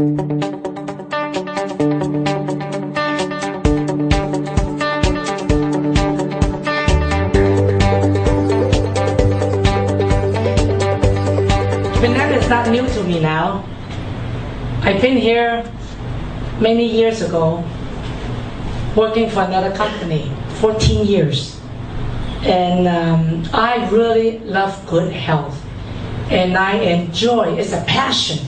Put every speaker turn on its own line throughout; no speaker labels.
Vietnam is not new to me now. I've been here many years ago, working for another company, 14 years. And I really love good health. And I enjoy, it's a passion.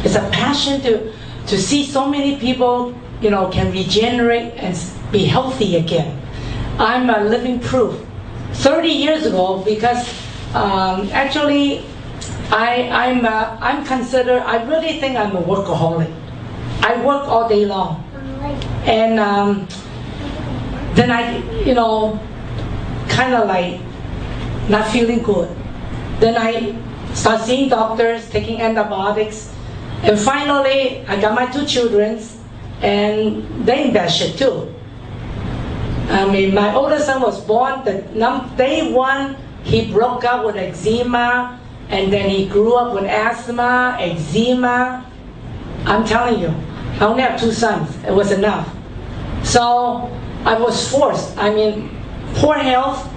It's a passion to see so many people, can regenerate and be healthy again. I'm a living proof. 30 years ago, because actually, I really think I'm a workaholic. I work all day long. And then I, kind of like not feeling good. Then I start seeing doctors, taking antibiotics. And finally, I got my 2 children, and they in bad shape too. I mean, my oldest son was born, day 1, he broke out with eczema, and then he grew up with asthma, eczema. I'm telling you, I only have 2 sons. It was enough. So I was forced. Poor health,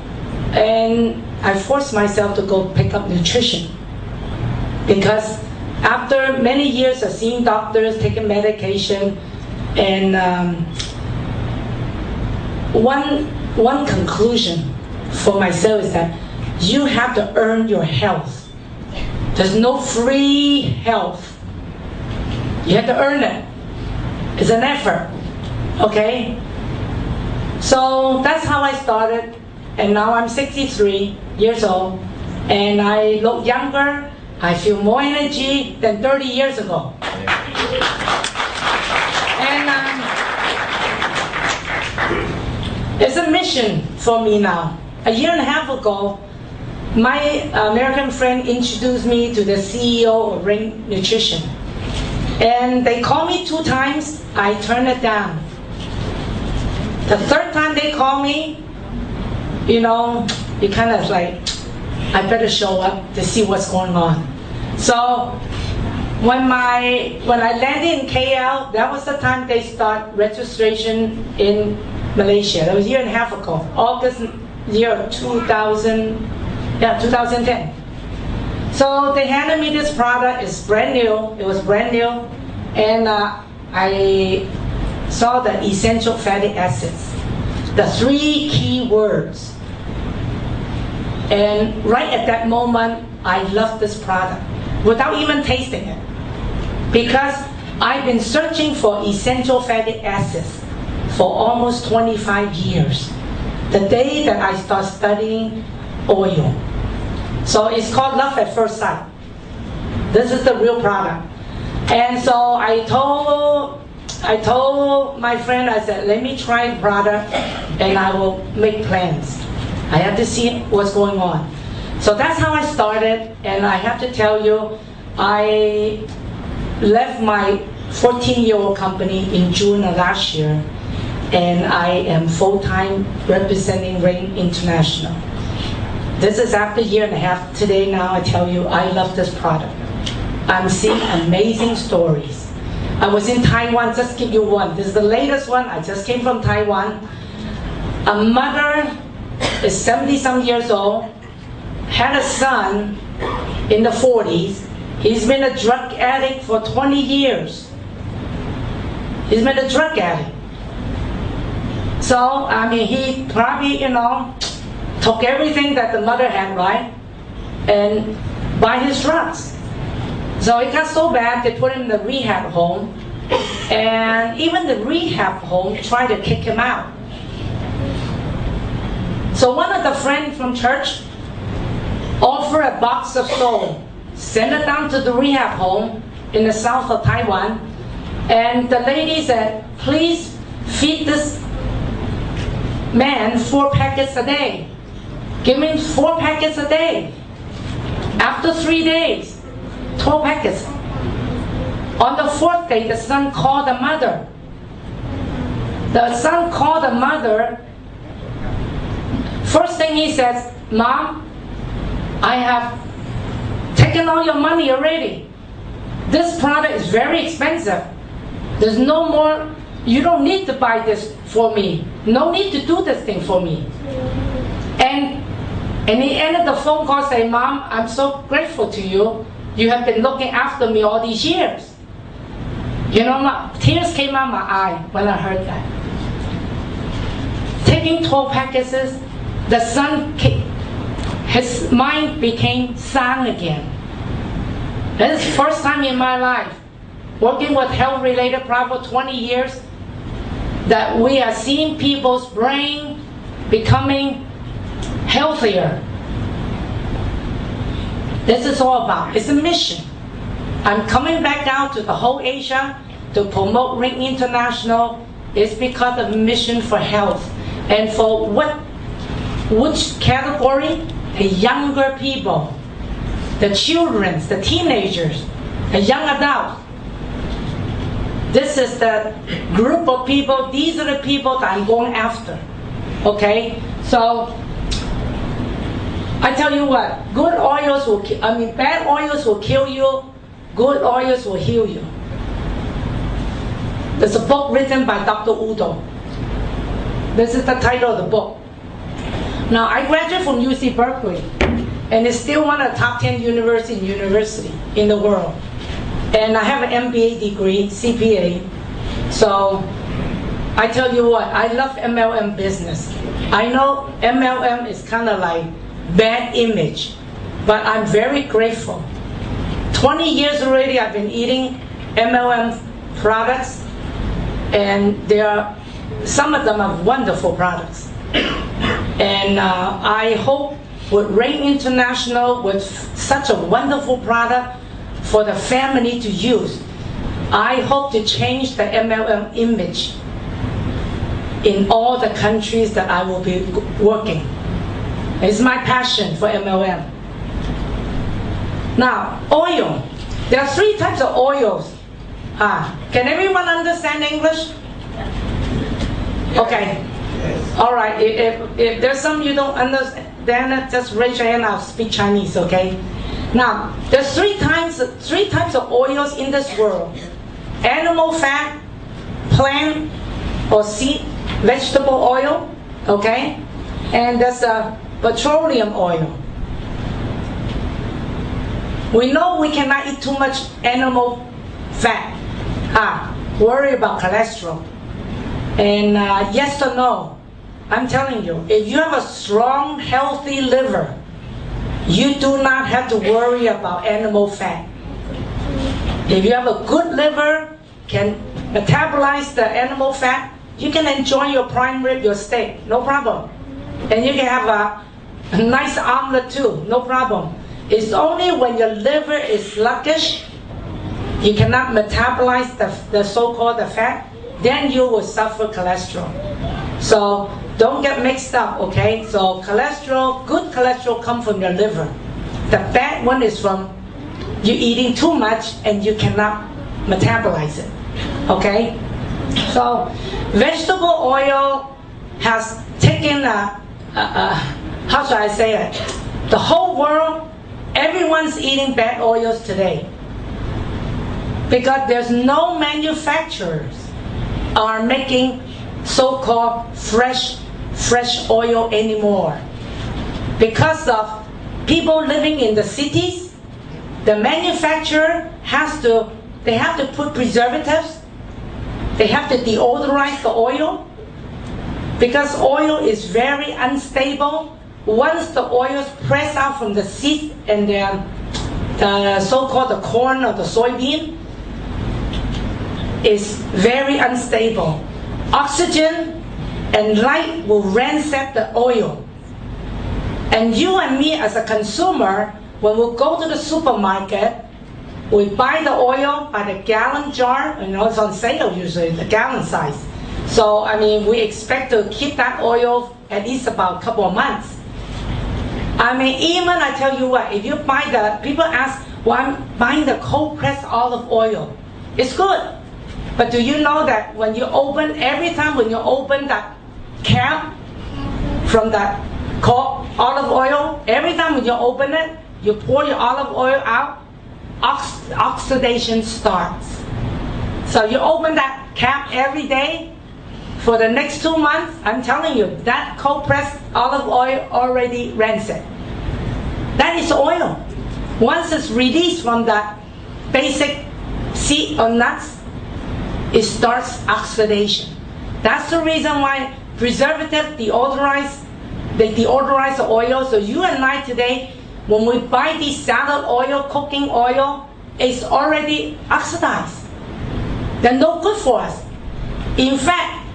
and I forced myself to go pick up nutrition. Because after many years of seeing doctors, taking medication, and one conclusion for myself is that you have to earn your health. There's no free health. You have to earn it. It's an effort, okay? So that's how I started, and now I'm 63 years old, and I look younger, I feel more energy than 30 years ago. And it's a mission for me now. A year and a half ago, my American friend introduced me to the CEO of Ring Nutrition. And they called me 2 times, I turned it down. The 3rd time they called me, you kind of like, I better show up to see what's going on. So when I landed in KL, that was the time they start registration in Malaysia. That was a year and a half ago, August year 2010. So they handed me this product. It's brand new. It was brand new, and I saw the essential fatty acids, the 3 key words. And right at that moment, I loved this product without even tasting it, because I've been searching for essential fatty acids for almost 25 years. The day that I start studying oil. So it's called Love at First Sight. This is the real product. And so I told my friend, I said, let me try the product and I will make plans. I have to see what's going on. So that's how I started, and I have to tell you, I left my 14-year-old company in June of last year, and I am full-time representing Ring International. This is after a year and a half. Today now I tell you, I love this product. I'm seeing amazing stories. I was in Taiwan, just give you one. This is the latest one. I just came from Taiwan. A mother is 70-some years old, had a son in the 40s. He's been a drug addict for 20 years. He's been a drug addict. So, he probably, took everything that the mother had, right? And buy his drugs. So it got so bad, they put him in the rehab home. And even the rehab home tried to kick him out. So one of the friends from church offered a box of salt, sent it down to the rehab home in the south of Taiwan. And the lady said, please feed this man 4 packets a day. Give him 4 packets a day. After 3 days, 12 packets. On the 4th day, the son called the mother. The son called the mother. First thing he says, Mom, I have taken all your money already. This product is very expensive. There's no more, you don't need to buy this for me. No need to do this thing for me. And he ended the phone call saying, Mom, I'm so grateful to you. You have been looking after me all these years. You know, tears came out my eye when I heard that. Taking 12 packages, the son came, his mind became sound again. This is the first time in my life, working with health-related problem for 20 years, that we are seeing people's brain becoming healthier. This is all about, it's a mission. I'm coming back down to the whole Asia to promote Ring International. It's because of mission for health. And for which category? The younger people, the children, the teenagers, the young adults. This is the group of people, these are the people that I'm going after. Okay? So, I tell you what, good oils will bad oils will kill you, good oils will heal you. There's a book written by Dr. Udo. This is the title of the book. Now, I graduated from UC Berkeley, and it's still one of the top 10 university in the world. And I have an MBA degree, CPA. So, I tell you what, I love MLM business. I know MLM is kind of like bad image, but I'm very grateful. 20 years already I've been eating MLM products, and some of them are wonderful products. And I hope with Ring International, with such a wonderful product for the family to use, I hope to change the MLM image in all the countries that I will be working. It's my passion for MLM. Now, oil. There are 3 types of oils. Can everyone understand English? Okay. All right. If there's some you don't understand, just raise your hand. I'll speak Chinese. Okay. Now, there's 3 types of oils in this world: animal fat, plant or seed, vegetable oil. Okay, and there's a petroleum oil. We know we cannot eat too much animal fat. Worry about cholesterol. And yes or no, I'm telling you, if you have a strong, healthy liver, you do not have to worry about animal fat. If you have a good liver, can metabolize the animal fat, you can enjoy your prime rib, your steak, no problem. And you can have a nice omelet too, no problem. It's only when your liver is sluggish, you cannot metabolize the so-called fat, then you will suffer cholesterol. So don't get mixed up, okay? So cholesterol, good cholesterol comes from your liver. The bad one is from you eating too much and you cannot metabolize it, okay? So vegetable oil has taken how should I say it? The whole world, everyone's eating bad oils today because there's no manufacturers are making so-called fresh oil anymore. Because of people living in the cities, the manufacturer they have to put preservatives, they have to deodorize the oil, because oil is very unstable. Once the oil is pressed out from the seed and the so-called the corn or the soybean, is very unstable. Oxygen and light will ransack the oil. And you and me as a consumer, when we go to the supermarket, we buy the oil by the gallon jar, it's on sale usually, the gallon size. So, we expect to keep that oil at least about a couple of months. Even I tell you what, if you buy people ask, well, I'm buying the cold pressed olive oil. It's good. But do you know that every time when you open that cap from that olive oil, every time when you open it, you pour your olive oil out, oxidation starts. So you open that cap every day for the next 2 months, I'm telling you, that cold pressed olive oil already rancid. That is oil. Once it's released from that basic seed or nuts, it starts oxidation. That's the reason why preservative deodorize, they deodorize the oil. So you and I today, when we buy the salad oil, cooking oil, it's already oxidized. They're no good for us. In fact,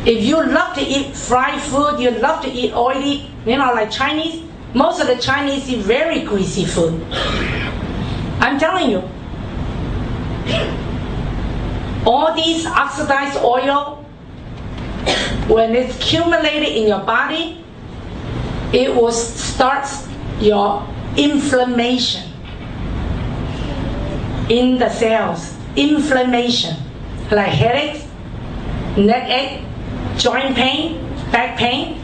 if you love to eat fried food, you love to eat oily, like Chinese, most of the Chinese eat very greasy food. I'm telling you, all these oxidized oil, when it's accumulated in your body, it will start your inflammation in the cells. Inflammation, like headaches, neck ache, joint pain, back pain.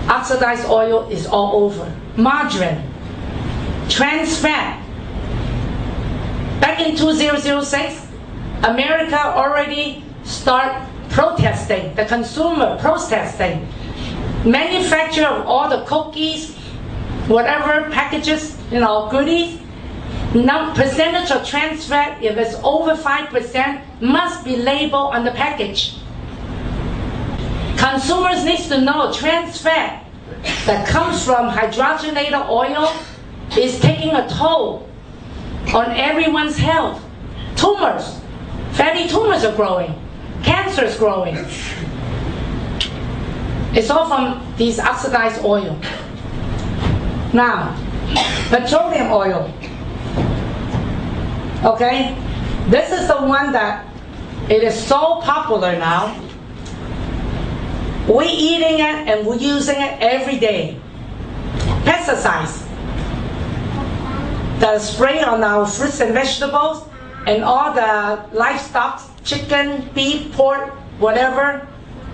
Oxidized oil is all over. Margarine, trans fat. Back in 2006, America already start protesting, the consumer protesting. Manufacture of all the cookies, whatever packages, goodies, now percentage of trans fat, if it's over 5%, must be labeled on the package. Consumers need to know trans fat that comes from hydrogenated oil is taking a toll on everyone's health. Tumors, fatty tumors are growing, cancer is growing. It's all from these oxidized oil. Now, petroleum oil. Okay, this is the one that it is so popular now. We're eating it and we're using it every day. Pesticides that are sprayed on our fruits and vegetables and all the livestock, chicken, beef, pork, whatever,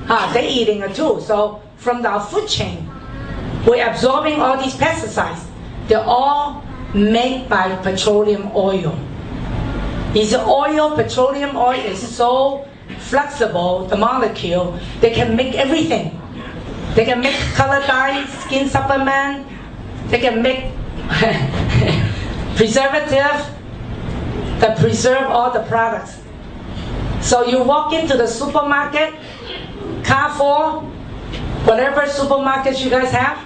they're eating it too. So from our food chain, we're absorbing all these pesticides. They're all made by petroleum oil. Is oil, petroleum oil is so flexible, the molecule, they can make everything. They can make color dye, skin supplement, they can make preservative that preserve all the products. So you walk into the supermarket, Carrefour, whatever supermarkets you guys have,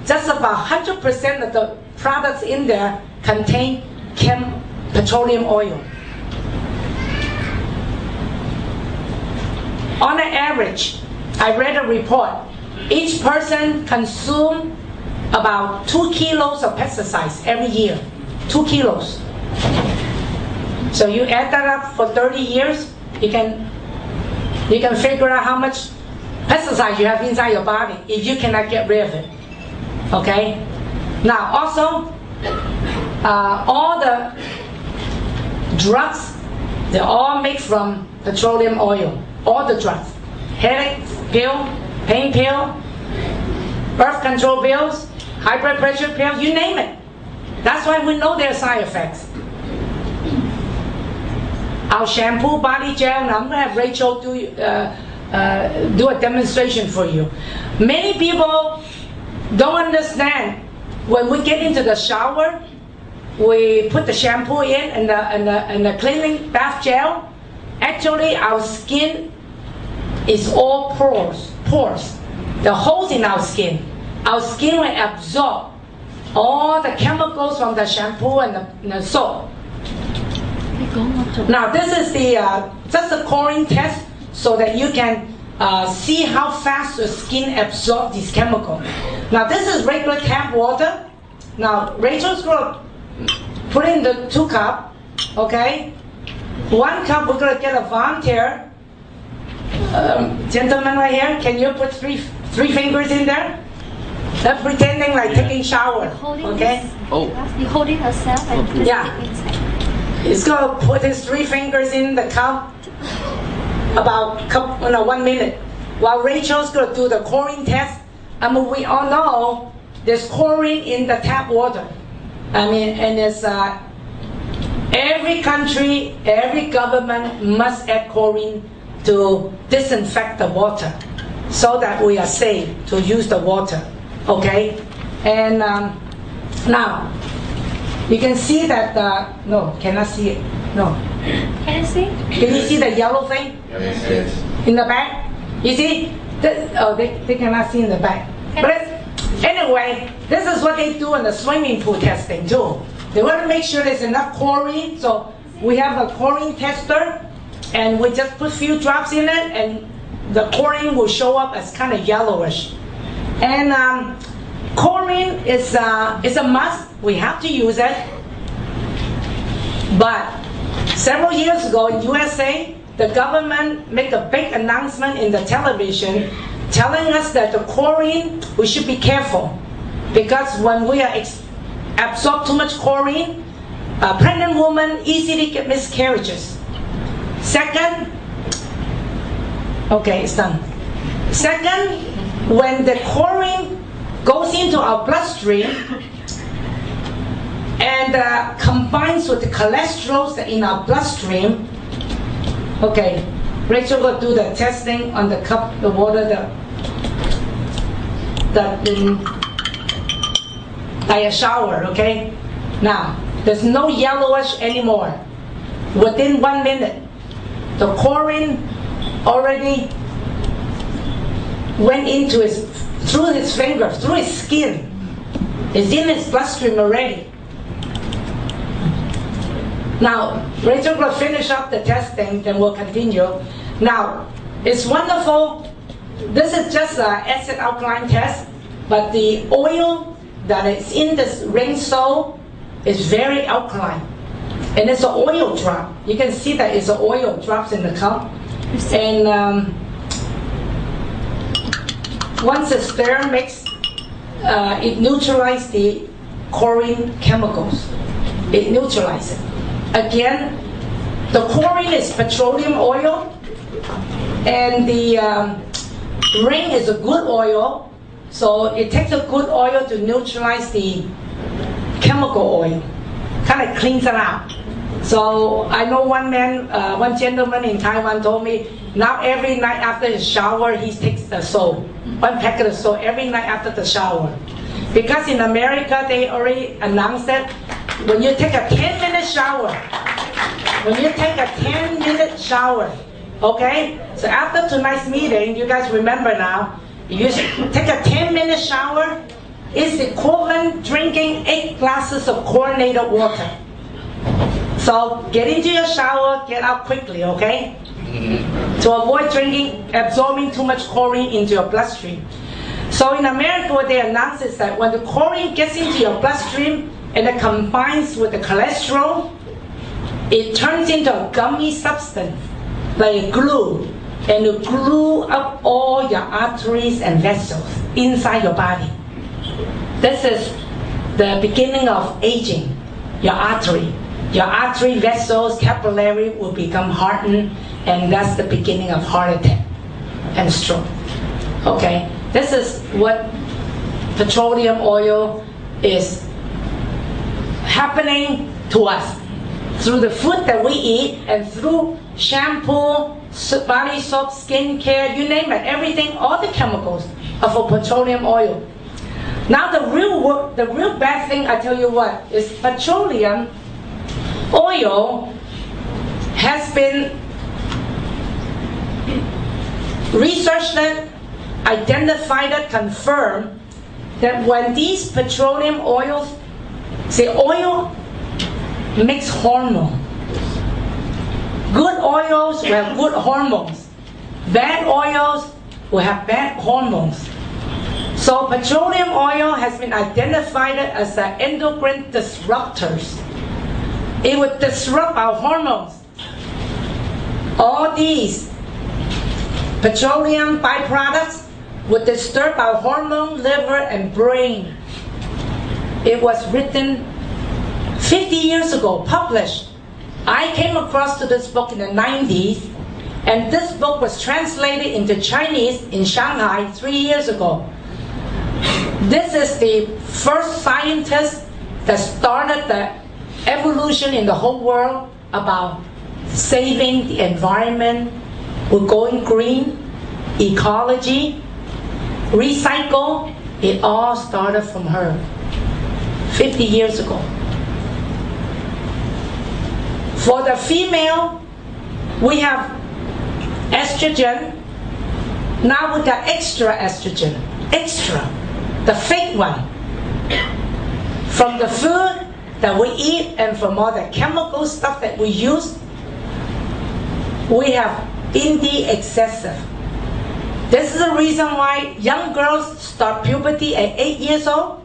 just about 100% of the products in there contain petroleum oil. On an average, I read a report, each person consumes about 2 kilos of pesticides every year. 2 kilos. So you add that up for 30 years, you can figure out how much pesticides you have inside your body if you cannot get rid of it. Okay? Now also, all the drugs, they're all made from petroleum oil. All the drugs, headache pill, pain pill, birth control pills, high blood pressure pills, you name it. That's why we know their side effects. Our shampoo, body gel, and I'm going to have Rachel do a demonstration for you. Many people don't understand when we get into the shower, we put the shampoo in and the cleaning bath gel. Actually, our skin is all pores. The holes in our skin. Our skin will absorb all the chemicals from the shampoo and the soap. Now this is just a coring test so that you can see how fast your skin absorbs these chemicals. Now this is regular tap water. Now Rachel's going to put in the 2 cups, okay? 1 cup we're going to get a volunteer. Gentleman right here, can you put three fingers in there? They're pretending like taking shower, okay?
You're holding yourself and put it inside.
He's going to put his 3 fingers in the cup about 1 minute. While Rachel's going to do the coring test. I mean, we all know there's chlorine in the tap water. I mean, and it's every country, every government must add chlorine to disinfect the water so that we are safe to use the water. Okay? And now, you can see that, no, cannot see it. No.
Can you see?
Can you see the yellow thing?
Yes.
In the back? You see? They cannot see in the back. But anyway, this is what they do in the swimming pool testing too. They want to make sure there's enough chlorine, so we have a chlorine tester, and we just put a few drops in it, and the chlorine will show up as kind of yellowish. And chlorine is a must. We have to use it. But several years ago in USA, the government made a big announcement in the television telling us that the chlorine, we should be careful. Because when we absorb too much chlorine, a pregnant woman easily get miscarriages. Second, okay, it's done. Second, when the chlorine goes into our bloodstream and combines with the cholesterol in our bloodstream, okay, Rachel will do the testing on the cup, the water, like a shower, okay? Now, there's no yellowish anymore. Within 1 minute, the chlorine already went into through his fingers, through his skin. It's in his bloodstream already. Now, Rachel will finish up the testing, then we'll continue. Now, it's wonderful. This is just an acid alkaline test, but the oil that is in this ring sole is very alkaline. And it's an oil drop. You can see that it's an oil drops in the cup. And once the stir mix, it neutralizes the chlorine chemicals. It neutralizes it. Again, the chlorine is petroleum oil, and the ring is a good oil, so it takes a good oil to neutralize the chemical oil, kind of cleans it out. So I know one gentleman in Taiwan told me, now every night after his shower, he takes the soap, 1 packet of soap every night after the shower. Because in America, they already announced that when you take a 10-minute shower, okay? So after tonight's meeting, you guys remember now, you take a 10-minute shower, it's equivalent drinking 8 glasses of chlorinated water. So get into your shower, get out quickly, okay? To avoid absorbing too much chlorine into your bloodstream. So in America, what they announce is that when the chlorine gets into your bloodstream and it combines with the cholesterol, it turns into a gummy substance, like glue, and it glue up all your arteries and vessels inside your body. This is the beginning of aging, your artery. Your artery vessels, capillary will become hardened, and that's the beginning of heart attack and stroke. Okay, this is what petroleum oil is happening to us through the food that we eat and through shampoo, body soap, skincare, you name it, everything, all the chemicals are for petroleum oil. Now the real bad thing, I tell you what, is petroleum oil has been researched, identified, confirmed that when these petroleum oils, oil makes hormone. Good oils will have good hormones. Bad oils will have bad hormones. So petroleum oil has been identified as an endocrine disruptors. It would disrupt our hormones. All these petroleum byproducts would disturb our hormone, liver, and brain. It was written 50 years ago, published. I came across to this book in the 90s, and this book was translated into Chinese in Shanghai 3 years ago. This is the first scientist that started the evolution in the whole world about saving the environment, we're going green, ecology, recycle. It all started from her 50 years ago. For the female, we have estrogen. Now we got extra estrogen, extra, the fake one. From the food that we eat and from all the chemical stuff that we use, we have indeed excessive. This is the reason why young girls start puberty at 8 years old,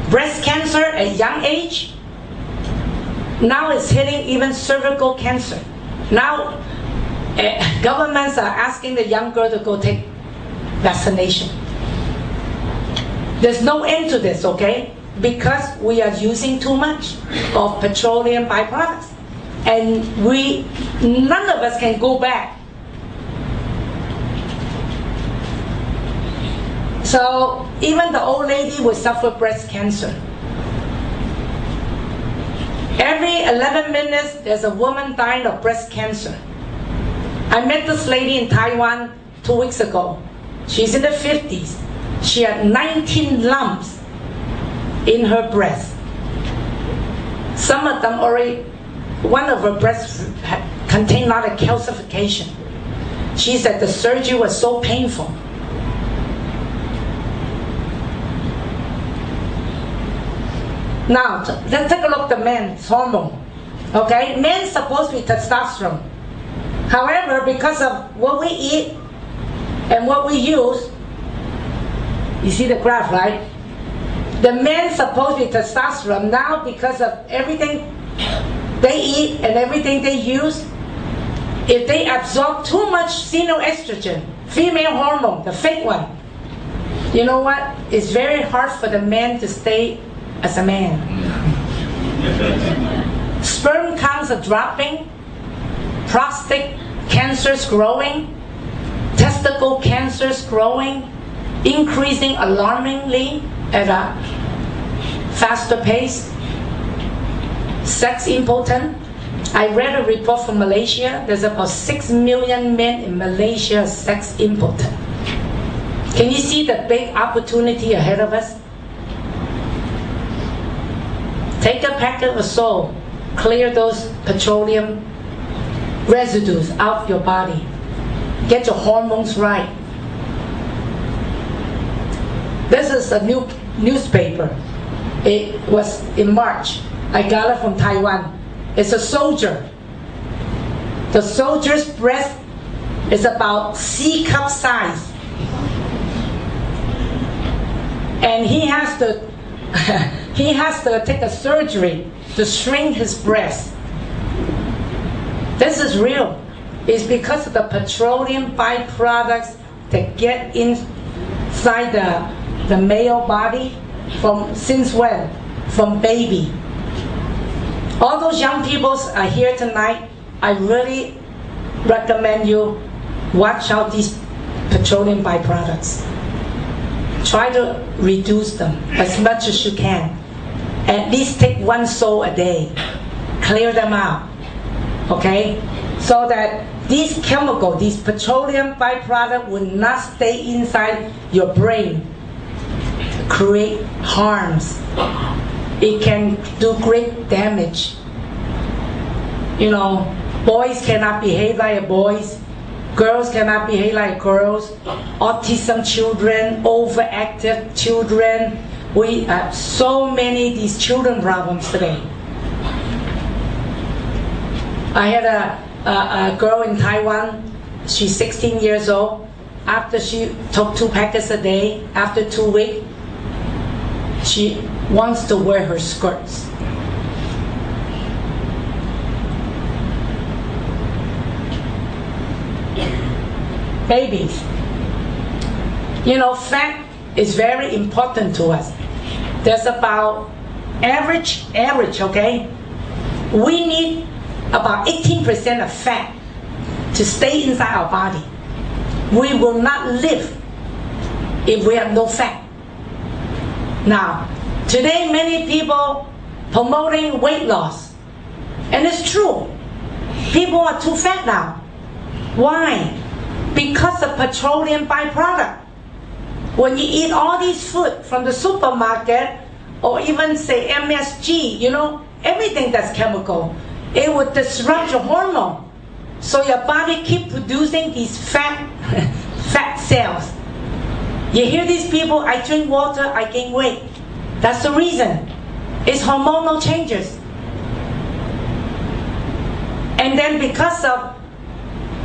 breast cancer at young age. Now it's hitting even cervical cancer. Now governments are asking the young girl to go take vaccination. There's no end to this, okay? Because we are using too much of petroleum byproducts. And none of us can go back. So even the old lady will suffer breast cancer. Every 11 minutes, there's a woman dying of breast cancer. I met this lady in Taiwan 2 weeks ago. She's in the 50s. She had 19 lumps in her breast. Some of them already, one of her breasts contained a lot of calcification. She said the surgery was so painful. Now, let's take a look at the men's hormone. Okay, men's supposed to be testosterone. However, because of what we eat and what we use, you see the graph, right? The men's supposed to be testosterone. Now, because of everything they eat and everything they use, if they absorb too much xenoestrogen, female hormone, the fake one, you know what? It's very hard for the man to stay as a man. Sperm counts are dropping, prostate cancers growing, testicle cancers growing, increasing alarmingly at a faster pace. Sex impotent. I read a report from Malaysia. There's about 6 million men in Malaysia sex impotent. Can you see the big opportunity ahead of us? Take a packet of salt, clear those petroleum residues out of your body. Get your hormones right. This is a new newspaper. It was in March. I got it from Taiwan. It's a soldier. The soldier's breast is about C cup size. And he has to take a surgery to shrink his breast. This is real. It's because of the petroleum byproducts that get inside the male body since when? From baby. All those young people are here tonight. I really recommend you watch out these petroleum byproducts. Try to reduce them as much as you can. At least take 1 sole a day. Clear them out. Okay? So that these chemicals, these petroleum byproducts will not stay inside your brain, create harms. It can do great damage. You know, boys cannot behave like boys. Girls cannot behave like girls. Autism children, overactive children. We have so many these children problems today. I had a girl in Taiwan. She's 16 years old. After she took 2 packets a day, after 2 weeks, she wants to wear her skirts. Babies. You know, fat is very important to us. There's about average, okay? We need about 18% of fat to stay inside our body. We will not live if we have no fat. Now, today many people promoting weight loss. And it's true. People are too fat now. Why? Because of petroleum byproduct. When you eat all these food from the supermarket, or even say MSG, everything that's chemical, it would disrupt your hormone. So your body keep producing these fat cells. You hear these people, I drink water, I gain weight. That's the reason. It's hormonal changes. And then because of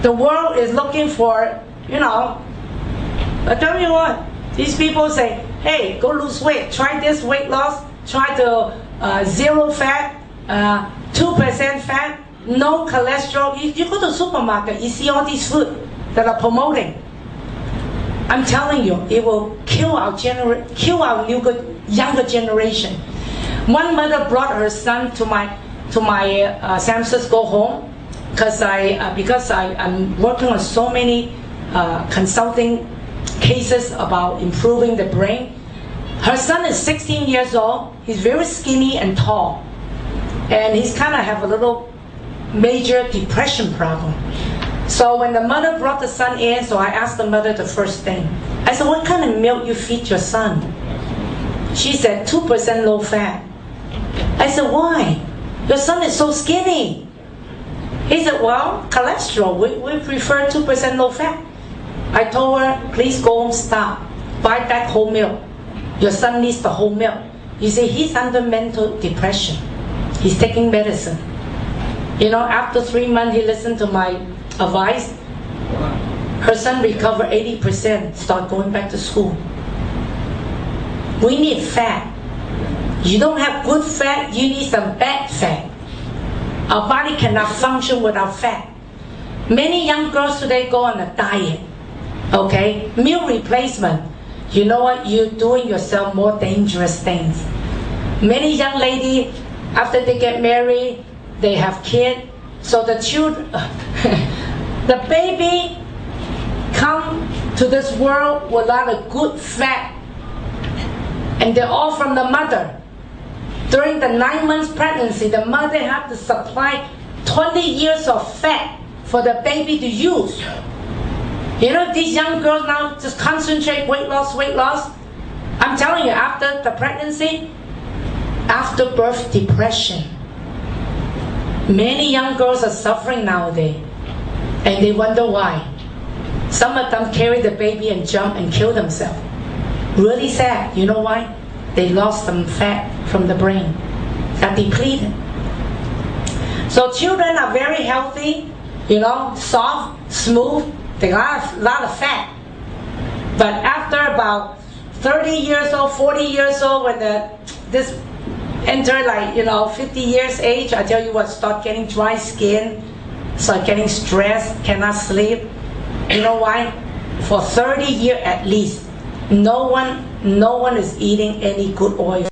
the world is looking for, I tell you what, these people say, hey, go lose weight, try this weight loss, try to zero fat, 2% fat, no cholesterol. You go to the supermarket, you see all these food that are promoting. I'm telling you, it will kill our younger generation. One mother brought her son to my San Francisco home because I'm working on so many consulting cases about improving the brain. Her son is 16 years old. He's very skinny and tall, and he's kind of have a little major depression problem. So when the mother brought the son in, so I asked the mother the first thing. I said, what kind of milk you feed your son? She said, 2% low fat. I said, why? Your son is so skinny. He said, well, cholesterol, we prefer 2% low fat. I told her, please go home, stop. Buy that whole milk. Your son needs the whole milk. You see, he's under mental depression. He's taking medicine. After 3 months, he listened to my advice. Her son recovered 80%, start going back to school. We need fat. You don't have good fat, you need some bad fat. Our body cannot function without fat. Many young girls today go on a diet. Okay? Meal replacement. You know what? You're doing yourself more dangerous things. Many young ladies, after they get married, they have kids. So the children, the baby come to this world with a lot of good fat. And they're all from the mother. During the 9 months pregnancy, the mother had to supply 20 years of fat for the baby to use. These young girls now just concentrate weight loss. I'm telling you, after the pregnancy, after birth depression. Many young girls are suffering nowadays, and they wonder why. Some of them carry the baby and jump and kill themselves. Really sad. You know why? They lost some fat from the brain, got depleted. So children are very healthy, soft, smooth. They got a lot of fat. But after about 30 years old, 40 years old, when this enter 50 years age, I tell you what, start getting dry skin, start getting stressed, cannot sleep. You know why? For 30 years at least, no one is eating any good oil.